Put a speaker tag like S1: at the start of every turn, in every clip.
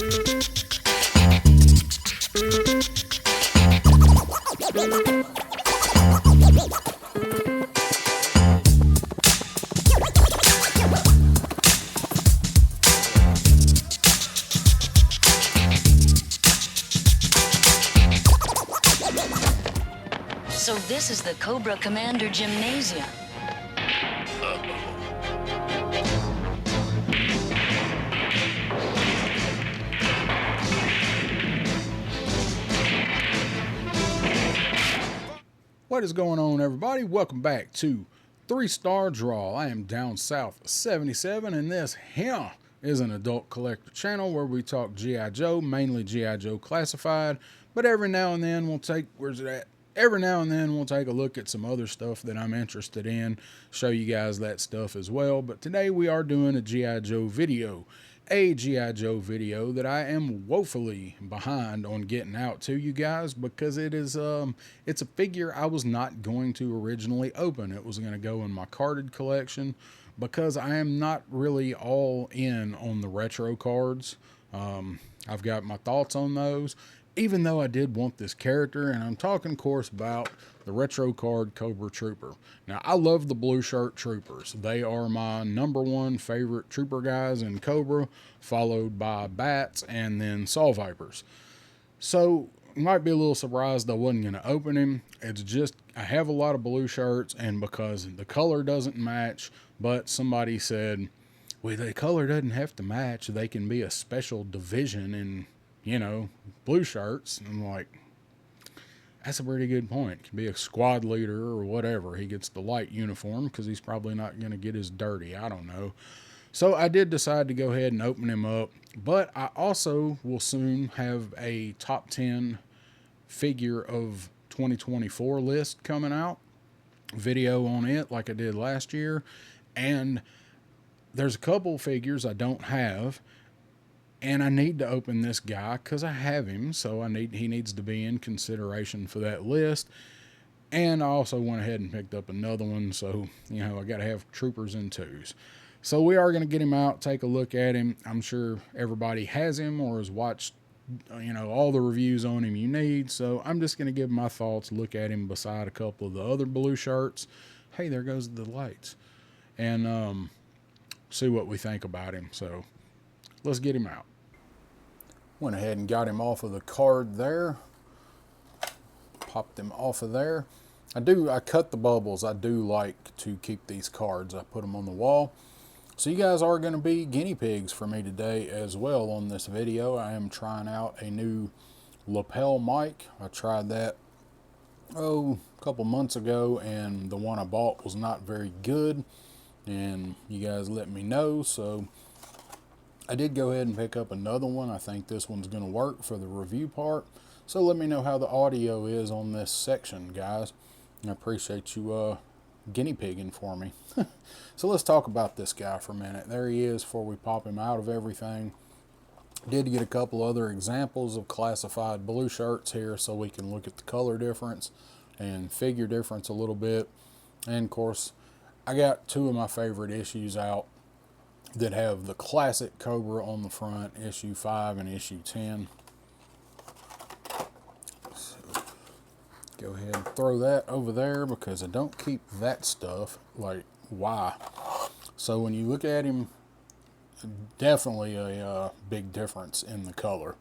S1: So this is the Cobra Commander Gymnasium.
S2: What is going on, everybody? Welcome back to 3-Star Draw. I am down south 77, and this here is an adult collector channel where we talk G.I. Joe, mainly G.I. Joe Classified, but every now and then we'll take, where's it at? Every now and then we'll take a look at some other stuff that I'm interested in, show you guys that stuff as well. But today we are doing a G.I. Joe video. A G.I. Joe video that I am woefully behind on getting out to you guys because it is it's a figure I was not going to originally open. It was going to go in my carded collection because I am not really all in on the retro cards. I've got my thoughts on those, even though I did want this character, and I'm talking, of course, about the retro card Cobra Trooper. Now, I love the blue shirt troopers. They are my #1 favorite trooper guys in Cobra, followed by Bats and then Saw Vipers. So, you might be a little surprised I wasn't going to open him. It's just, I have a lot of blue shirts, and because the color doesn't match, but somebody said, well, the color doesn't have to match. They can be a special division in, you know, blue shirts. And I'm like, that's a pretty good point. It can be a squad leader or whatever. He gets the light uniform because he's probably not going to get his dirty. I don't know. So I did decide to go ahead and open him up. But I also will soon have a top 10 figure of 2024 list coming out. Video on it like I did last year. And there's a couple figures I don't have. And I need to open this guy because I have him, so he needs to be in consideration for that list. And I also went ahead and picked up another one, so, you know, I got to have troopers in twos. So we are going to get him out, take a look at him. I'm sure everybody has him or has watched, you know, all the reviews on him you need. So I'm just going to give my thoughts, look at him beside a couple of the other blue shirts. Hey, there goes the lights. And see what we think about him. So let's get him out. Went ahead and got him off of the card there. Popped him off of there. I cut the bubbles. I do like to keep these cards. I put them on the wall. So you guys are going to be guinea pigs for me today as well on this video. I am trying out a new lapel mic. I tried that, a couple months ago, and the one I bought was not very good. And you guys let me know, so I did go ahead and pick up another one. I think this one's going to work for the review part. So let me know how the audio is on this section, guys. I appreciate you guinea pigging for me. So let's talk about this guy for a minute. There he is before we pop him out of everything. Did get a couple other examples of classified blue shirts here so we can look at the color difference and figure difference a little bit. And of course, I got two of my favorite issues out that have the classic Cobra on the front, issue 5 and issue 10. So go ahead and throw that over there because I don't keep that stuff. Like, why? So when you look at him, definitely a big difference in the color.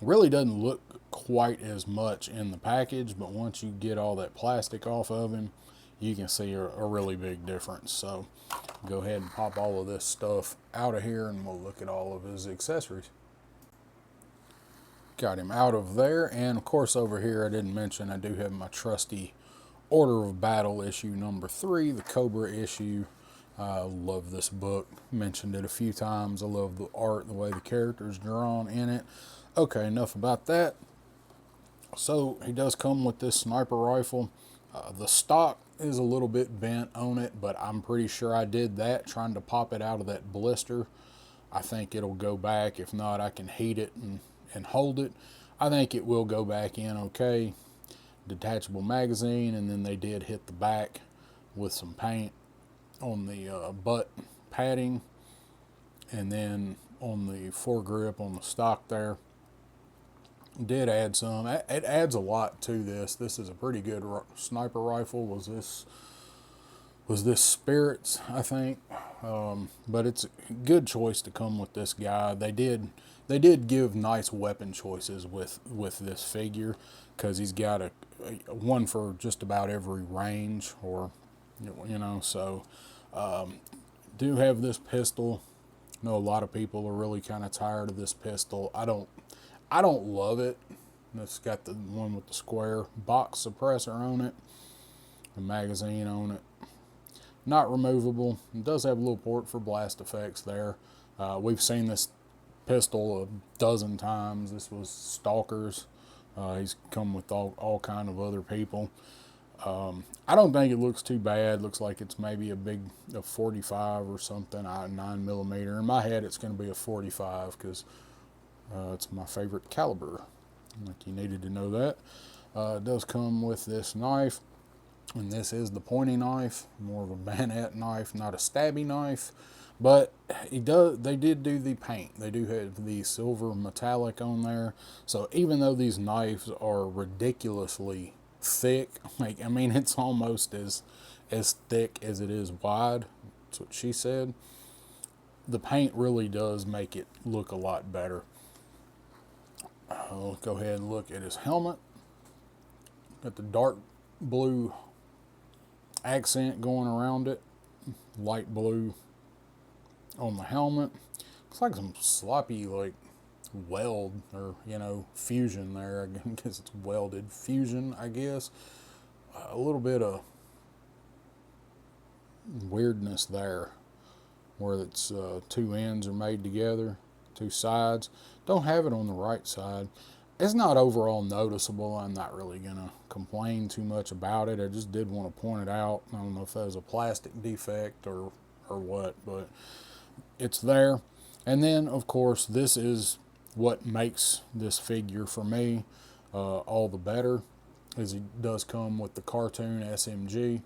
S2: Really doesn't look quite as much in the package, but once you get all that plastic off of him, you can see a really big difference. So go ahead and pop all of this stuff out of here and we'll look at all of his accessories. Got him out of there, and of course over here I didn't mention I do have my trusty Order of Battle issue number 3, the Cobra issue. I love this book, mentioned it a few times. I love the art, the way the character's drawn in it. Okay, enough about that. So he does come with this sniper rifle. The stock is a little bit bent on it, but I'm pretty sure I did that trying to pop it out of that blister. I think it'll go back. If not, I can heat it and hold it. I think it will go back in okay. Detachable magazine, and then they did hit the back with some paint on the butt padding, and then on the foregrip on the stock there. Did add some. It adds a lot to this. This is a pretty good sniper rifle. Was this Spirits, I think, but it's a good choice to come with this guy. They did give nice weapon choices with this figure, because he's got a one for just about every range, or so do have this pistol. I know a lot of people are really kind of tired of this pistol. I don't love it. It's got the one with the square box suppressor on it, a magazine on it. Not removable. It does have a little port for blast effects there. We've seen this pistol a dozen times. This was Stalker's. He's come with all kind of other people. I don't think it looks too bad. Looks like it's maybe a 45 or something, 9mm. In my head, it's going to be a 45 because it's my favorite caliber. Like, you needed to know that. It does come with this knife, and this is the pointy knife, more of a bayonet knife, not a stabby knife. But they did do the paint. They do have the silver metallic on there. So even though these knives are ridiculously thick, like, I mean, it's almost as thick as it is wide. That's what she said. The paint really does make it look a lot better. I'll go ahead and look at his helmet. Got the dark blue accent going around it, light blue on the helmet. Looks like some sloppy, like, weld or fusion there. I guess it's welded fusion, I guess. A little bit of weirdness there, where it's two ends are made together, two sides. Don't have it on the right side. It's not overall noticeable. I'm not really gonna complain too much about it. I just did want to point it out. I don't know if that was a plastic defect or what, but it's there. And then, of course, this is what makes this figure for me all the better, is he does come with the cartoon SMG.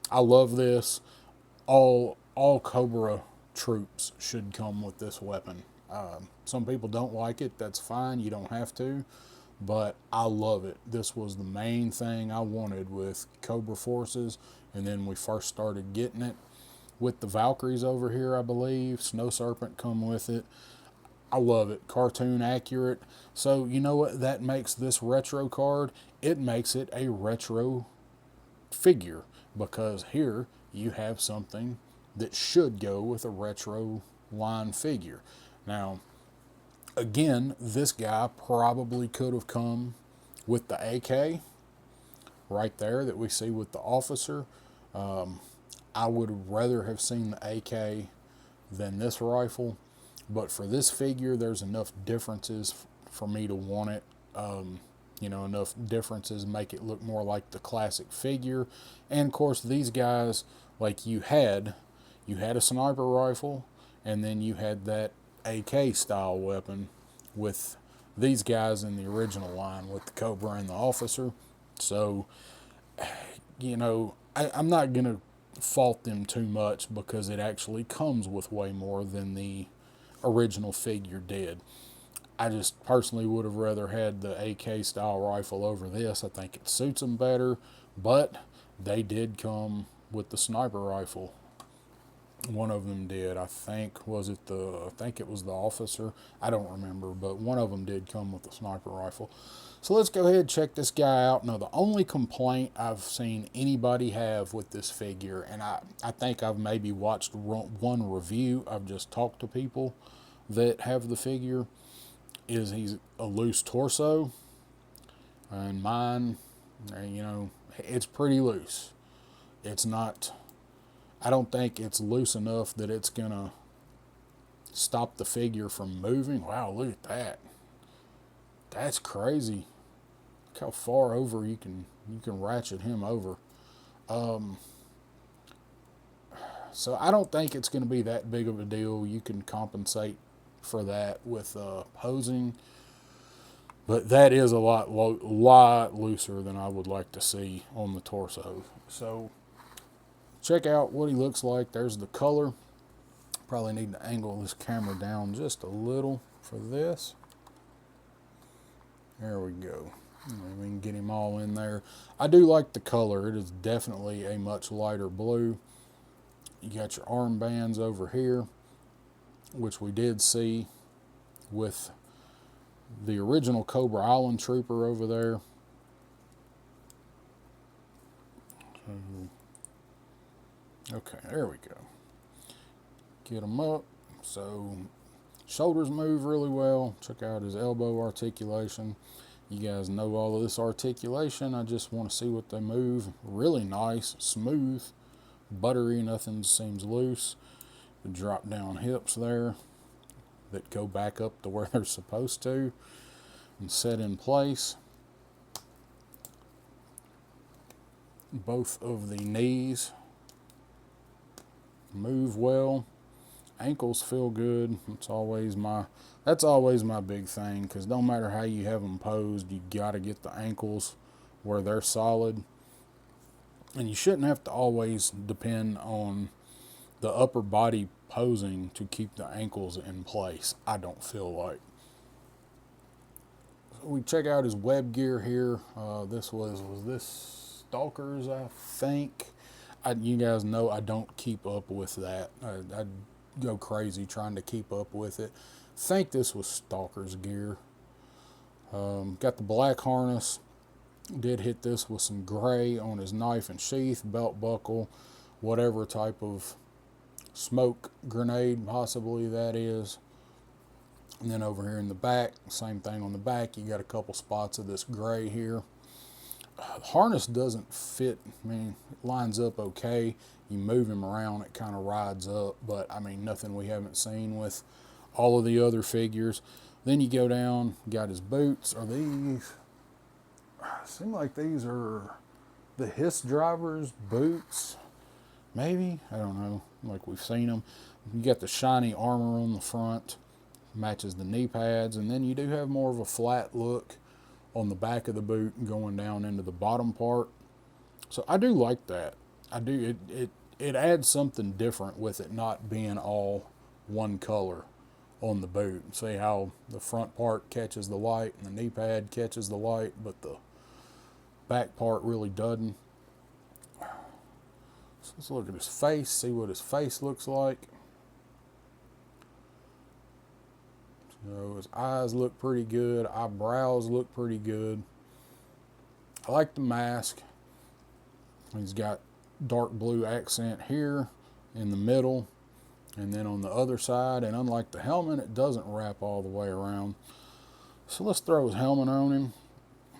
S2: I love this. All Cobra troops should come with this weapon. Some people don't like it. That's fine. You don't have to. But I love it. This was the main thing I wanted with Cobra Forces. And then we first started getting it with the Valkyries over here, I believe. Snow Serpent come with it. I love it. Cartoon accurate. So you know what that makes this retro card? It makes it a retro figure, because here you have something that should go with a retro line figure. Now, again, this guy probably could have come with the AK right there that we see with the officer. I would rather have seen the AK than this rifle, but for this figure, there's enough differences for me to want it. Enough differences make it look more like the classic figure. And of course, these guys, like, you had a sniper rifle, and then you had that AK style weapon with these guys in the original line with the Cobra and the officer. So, I'm not going to fault them too much, because it actually comes with way more than the original figure did. I just personally would have rather had the AK style rifle over this. I think it suits them better, but they did come with the sniper rifle. One of them did. I think it was the officer. I don't remember, but one of them did come with the sniper rifle. So let's go ahead and check this guy out. Now, the only complaint I've seen anybody have with this figure, and I think I've maybe watched one review, I've just talked to people that have the figure, is he's a loose torso. And mine, it's pretty loose. It's not, I don't think it's loose enough that it's gonna stop the figure from moving. Wow, look at that. That's crazy. Look how far over you can ratchet him over. So I don't think it's going to be that big of a deal. You can compensate for that with posing, but that is a lot looser than I would like to see on the torso. So check out what he looks like. There's the color. Probably need to angle this camera down just a little for this. There we go. We can get him all in there. I do like the color. It is definitely a much lighter blue. You got your armbands over here, which we did see with the original Cobra Island Trooper over there. Okay, there we go. Get him up. So shoulders move really well. Check out his elbow articulation. You guys know all of this articulation. I just want to see what they move. Really nice, smooth, buttery, nothing seems loose. The drop down hips there that go back up to where they're supposed to and set in place. Both of the knees move well. Ankles feel good. That's always my big thing, because no matter how you have them posed, you got to get the ankles where they're solid. And you shouldn't have to always depend on the upper body posing to keep the ankles in place, I don't feel like. So we check out his web gear here. This was this Stalkers, I think. You guys know I don't keep up with that. I go crazy trying to keep up with it. Think this was Stalker's gear. Got the black harness. Did hit this with some gray on his knife and sheath, belt buckle, whatever type of smoke grenade possibly that is. And then over here in the back, same thing on the back. You got a couple spots of this gray here. The harness doesn't fit. I mean, it lines up okay. You move him around, it kind of rides up, but I mean, nothing we haven't seen with all of the other figures. Then you go down, got his boots. Are these, seem like these are the Hiss driver's boots, maybe? I don't know, like we've seen them. You got the shiny armor on the front, matches the knee pads, and then you do have more of a flat look on the back of the boot going down into the bottom part. So I do like that. I do. It adds something different with it not being all one color on the boot. See how the front part catches the light and the knee pad catches the light, but the back part really doesn't. So let's look at his face, see what his face looks like. So his eyes look pretty good, eyebrows look pretty good. I like the mask. He's got dark blue accent here in the middle and then on the other side, and unlike the helmet, it doesn't wrap all the way around. So let's throw his helmet on him,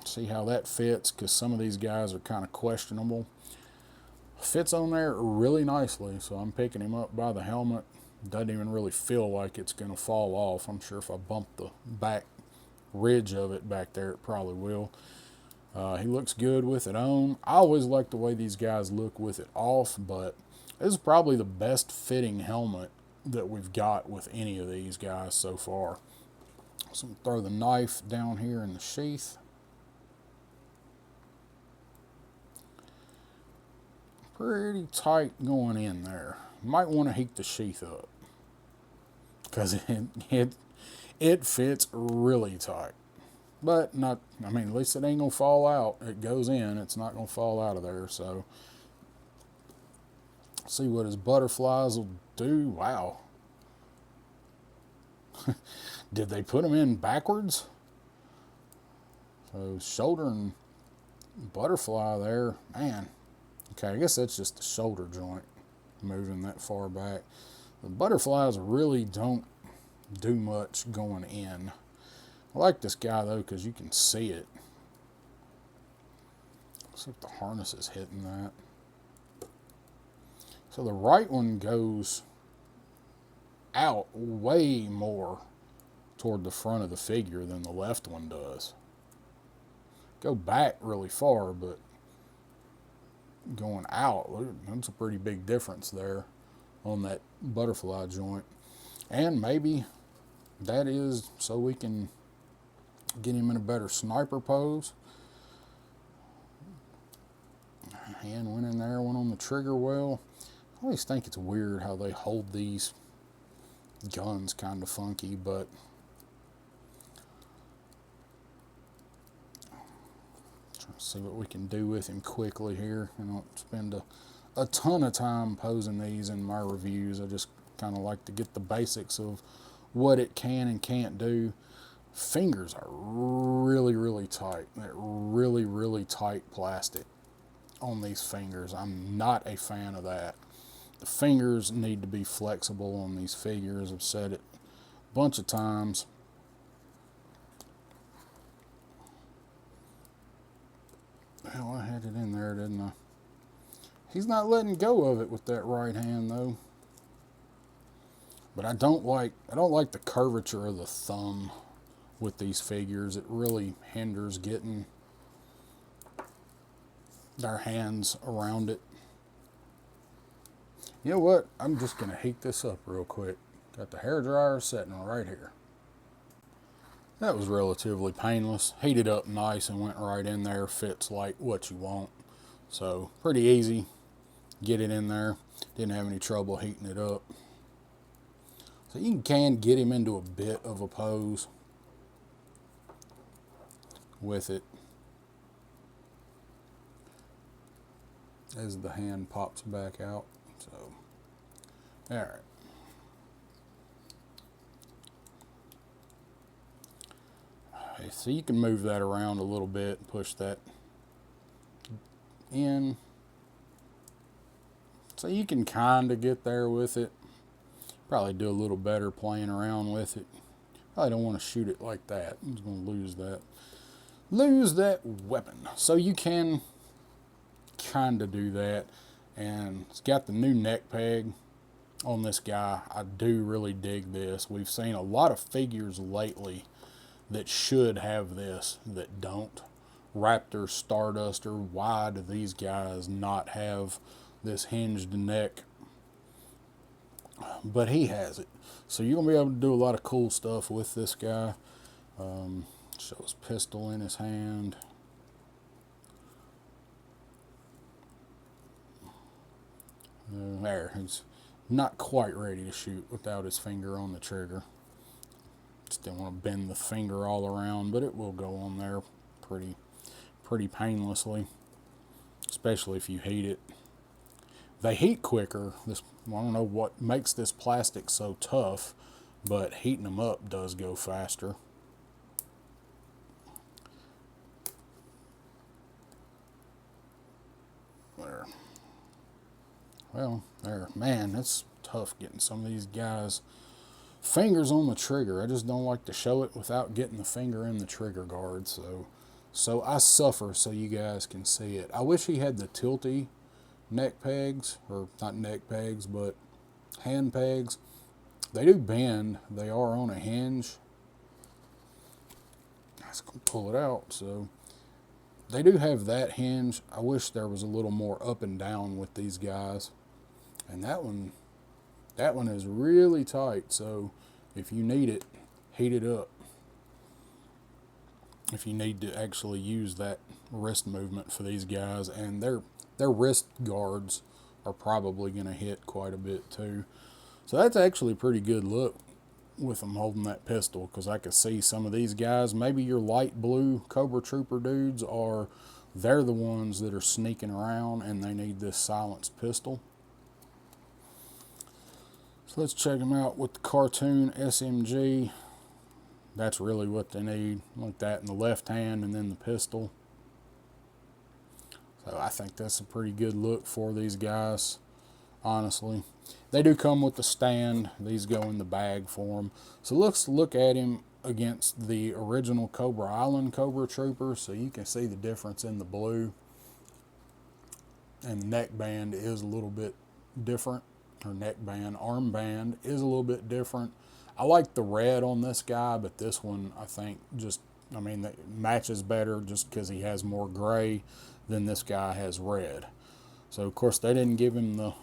S2: see how that fits, because some of these guys are kind of questionable. Fits on there really nicely, so I'm picking him up by the helmet. Doesn't even really feel like it's going to fall off. I'm sure if I bump the back ridge of it back there, it probably will. He looks good with it on. I always like the way these guys look with it off, but this is probably the best fitting helmet that we've got with any of these guys so far. So I'm throw the knife down here in the sheath. Pretty tight going in there. Might want to heat the sheath up, because it fits really tight. But not, I mean, at least it ain't gonna fall out. It goes in, it's not gonna fall out of there. So see what his butterflies will do. Wow. Did they put them in backwards? So shoulder and butterfly there, man. Okay, I guess that's just the shoulder joint moving that far back. The butterflies really don't do much going in. I like this guy though, because you can see it. Looks like the harness is hitting that. So the right one goes out way more toward the front of the figure than the left one does. Go back really far, but going out, that's a pretty big difference there on that butterfly joint. And maybe that is so we can get him in a better sniper pose. Hand went in there, went on the trigger well. I always think it's weird how they hold these Gun's kind of funky, but trying to see what we can do with him quickly here. I don't spend a ton of time posing these in my reviews. I just kind of like to get the basics of what it can and can't do. Fingers are really, really tight. That really, really tight plastic on these fingers. I'm not a fan of that. The fingers need to be flexible on these figures. I've said it a bunch of times. Hell, I had it in there, didn't I? He's not letting go of it with that right hand though. But I don't like the curvature of the thumb with these figures. It really hinders getting their hands around it. You know what? I'm just going to heat this up real quick. Got the hairdryer sitting right here. That was relatively painless. Heated up nice and went right in there. Fits like what you want. So pretty easy. Get it in there. Didn't have any trouble heating it up. So you can get him into a bit of a pose with it as the hand pops back out. So, all right. Okay, so you can move that around a little bit and push that in. So you can kind of get there with it. Probably do a little better playing around with it. Probably don't want to shoot it like that. I'm just going to lose that. Lose that weapon. So you can kind of do that. And it's got the new neck peg on this guy. I do really dig this. We've seen a lot of figures lately that should have this that don't. Raptor, Starduster, why do these guys not have this hinged neck? But he has it. So you're going to be able to do a lot of cool stuff with this guy. Shows pistol in his hand. There, he's not quite ready to shoot without his finger on the trigger. Still want to bend the finger all around, but it will go on there pretty painlessly, especially if you heat it. They heat quicker. I don't know what makes this plastic so tough, but heating them up does go faster. There. Well, there. Man, it's tough getting some of these guys' fingers on the trigger. I just don't like to show it without getting the finger in the trigger guard. So I suffer so you guys can see it. I wish he had the tilty neck pegs, or not neck pegs, but hand pegs. They do bend. They are on a hinge. I was going to pull it out. So they do have that hinge. I wish there was a little more up and down with these guys. And that one is really tight. So if you need it, heat it up. If you need to actually use that wrist movement for these guys, and their wrist guards are probably going to hit quite a bit too. So that's actually a pretty good look with them holding that pistol, because I could see some of these guys, maybe your light blue Cobra Trooper dudes, they're the ones that are sneaking around and they need this silenced pistol. So let's check them out with the cartoon SMG. That's really what they need, like that in the left hand and then the pistol. So I think that's a pretty good look for these guys, honestly. They do come with the stand. These go in the bag for them. So let's look at him against the original Cobra Island Cobra Trooper, so you can see the difference in the blue. And the neck band is a little bit different. Or neck band, arm band is a little bit different. I like the red on this guy, but this one I think that matches better just because he has more gray than this guy has red. So of course they didn't give him the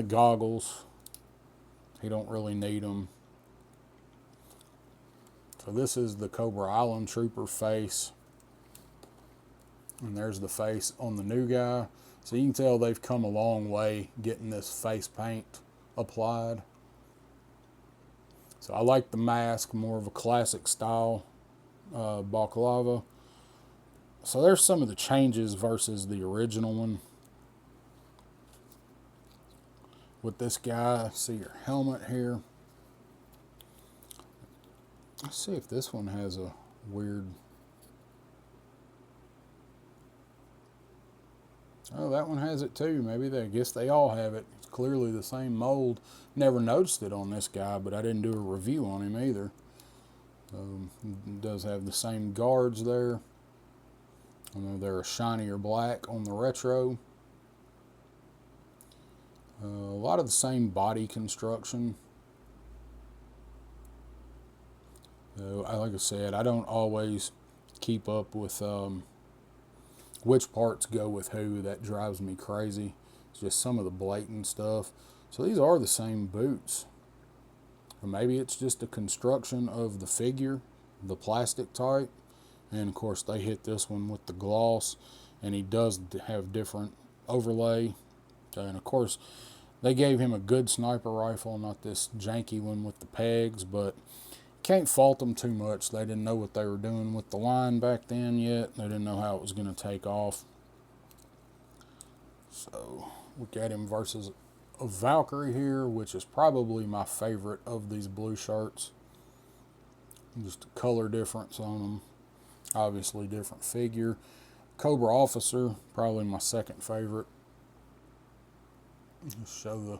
S2: goggles. He don't really need them. So this is the Cobra Island Trooper face. And there's the face on the new guy. So you can tell they've come a long way getting this face paint applied. So I like the mask, more of a classic style balaclava. So there's some of the changes versus the original one. With this guy, see your helmet here. Let's see if this one has a weird... Oh, that one has it too. I guess they all have it. It's clearly the same mold. Never noticed it on this guy, but I didn't do a review on him either. It does have the same guards there. I know they're a shinier black on the retro. A lot of the same body construction. Like I said, I don't always keep up with which parts go with who. That drives me crazy. It's just some of the blatant stuff. So these are the same boots. Or maybe it's just a construction of the figure, the plastic type. And of course they hit this one with the gloss, and he does have different overlay. And of course they gave him a good sniper rifle, not this janky one with the pegs, but can't fault them too much. They didn't know what they were doing with the line back then yet. They didn't know how it was going to take off. So look at him versus a Valkyrie here, which is probably my favorite of these blue shirts. Just a color difference on them. Obviously different figure. Cobra Officer, probably my second favorite. Just show the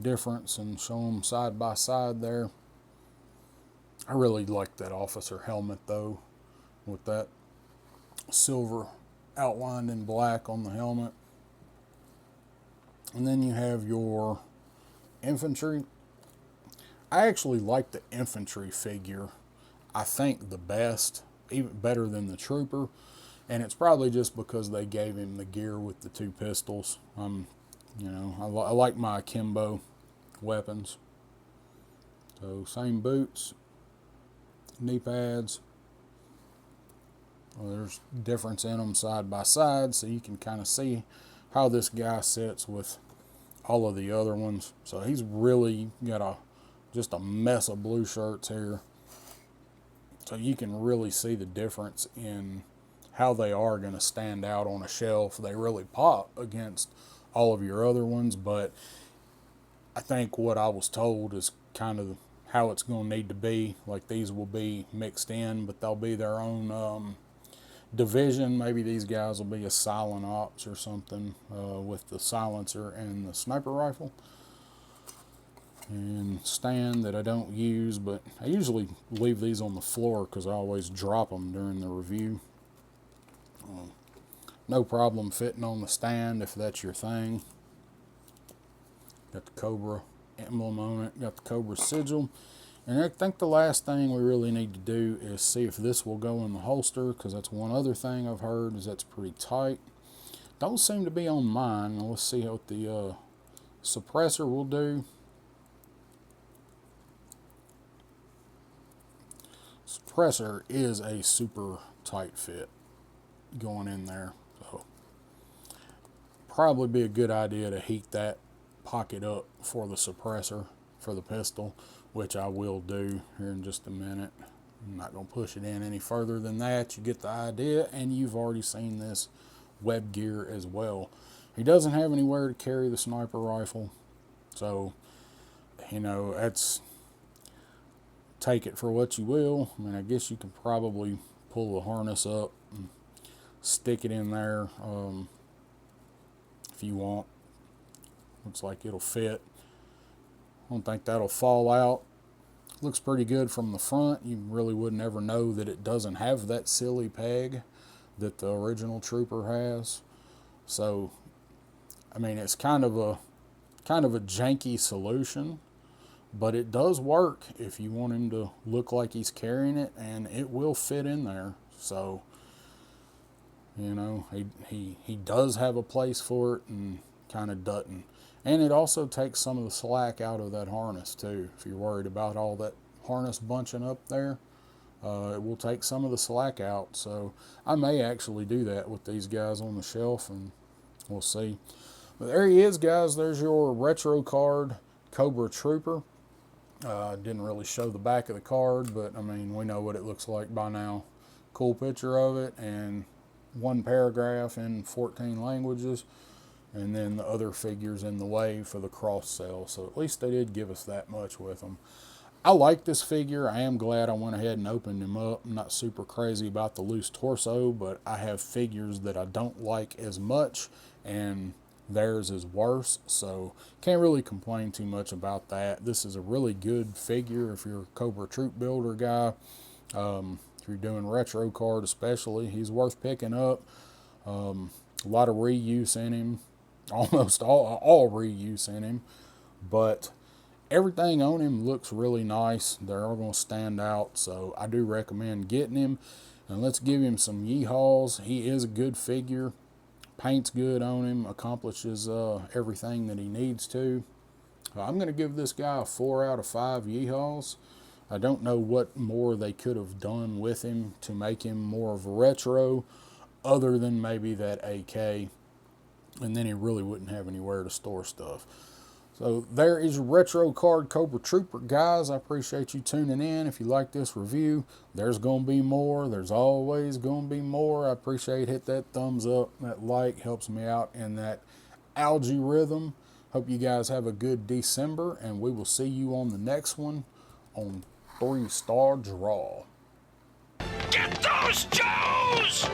S2: difference and show them side by side there. I really like that officer helmet though, with that silver outlined in black on the helmet. And then you have your infantry. I actually like the infantry figure, I think, the best, even better than the trooper. And it's probably just because they gave him the gear with the two pistols. I like my akimbo weapons. So same boots, knee pads. Well, there's difference in them side by side, so you can kind of see how this guy sits with all of the other ones. So he's really got just a mess of blue shirts here. So you can really see the difference in how they are going to stand out on a shelf. They really pop against all of your other ones, but I think what I was told is kind of how it's going to need to be. Like, these will be mixed in, but they'll be their own division. Maybe these guys will be a silent ops or something with the silencer and the sniper rifle. And stand that I don't use, but I usually leave these on the floor because I always drop them during the review. No problem fitting on the stand if that's your thing. Got the Cobra emblem on it, got the Cobra sigil. And I think the last thing we really need to do is see if this will go in the holster, because that's one other thing I've heard is that's pretty tight. Don't seem to be on mine. Let's see what the suppressor will do. Suppressor is a super tight fit going in there, so probably be a good idea to heat that pocket up for the suppressor for the pistol, which I will do here in just a minute. I'm not going to push it in any further than that. You get the idea, and you've already seen this web gear as well. He doesn't have anywhere to carry the sniper rifle, so that's, take it for what you will. I mean, I guess you can probably pull the harness up and stick it in there if you want. Looks like it'll fit. I don't think that'll fall out. Looks pretty good from the front. You really wouldn't ever know that it doesn't have that silly peg that the original Trooper has. So, I mean, it's kind of a janky solution, but it does work if you want him to look like he's carrying it, and it will fit in there. So, he does have a place for it and kind of doesn't. And it also takes some of the slack out of that harness too. If you're worried about all that harness bunching up there, it will take some of the slack out. So I may actually do that with these guys on the shelf, and we'll see. But there he is, guys. There's your retro card Cobra Trooper. Didn't really show the back of the card, but I mean, we know what it looks like by now. Cool picture of it, and one paragraph in 14 languages, and then the other figures in the wave for the cross sell. So at least they did give us that much with them. I like this figure. I am glad I went ahead and opened him up. I'm not super crazy about the loose torso, but I have figures that I don't like as much, and theirs is worse, so can't really complain too much about that. This is a really good figure if you're a Cobra troop builder guy. If you're doing retro card especially, he's worth picking up. A lot of reuse in him, almost all reuse in him, but everything on him looks really nice. They're all going to stand out, so I do recommend getting him. And let's give him some yeehaws. He is a good figure. Paint's good on him, accomplishes everything that he needs to. I'm going to give this guy a 4 out of 5 yeehaws. I don't know what more they could have done with him to make him more of a retro, other than maybe that AK, and then he really wouldn't have anywhere to store stuff. So there is your retro card Cobra Trooper, guys. I appreciate you tuning in. If you like this review, there's going to be more. There's always going to be more. I appreciate it. Hit that thumbs up. That like helps me out in that algorithm. Hope you guys have a good December, and we will see you on the next one on 3-Star Draw.
S3: Get those Joes!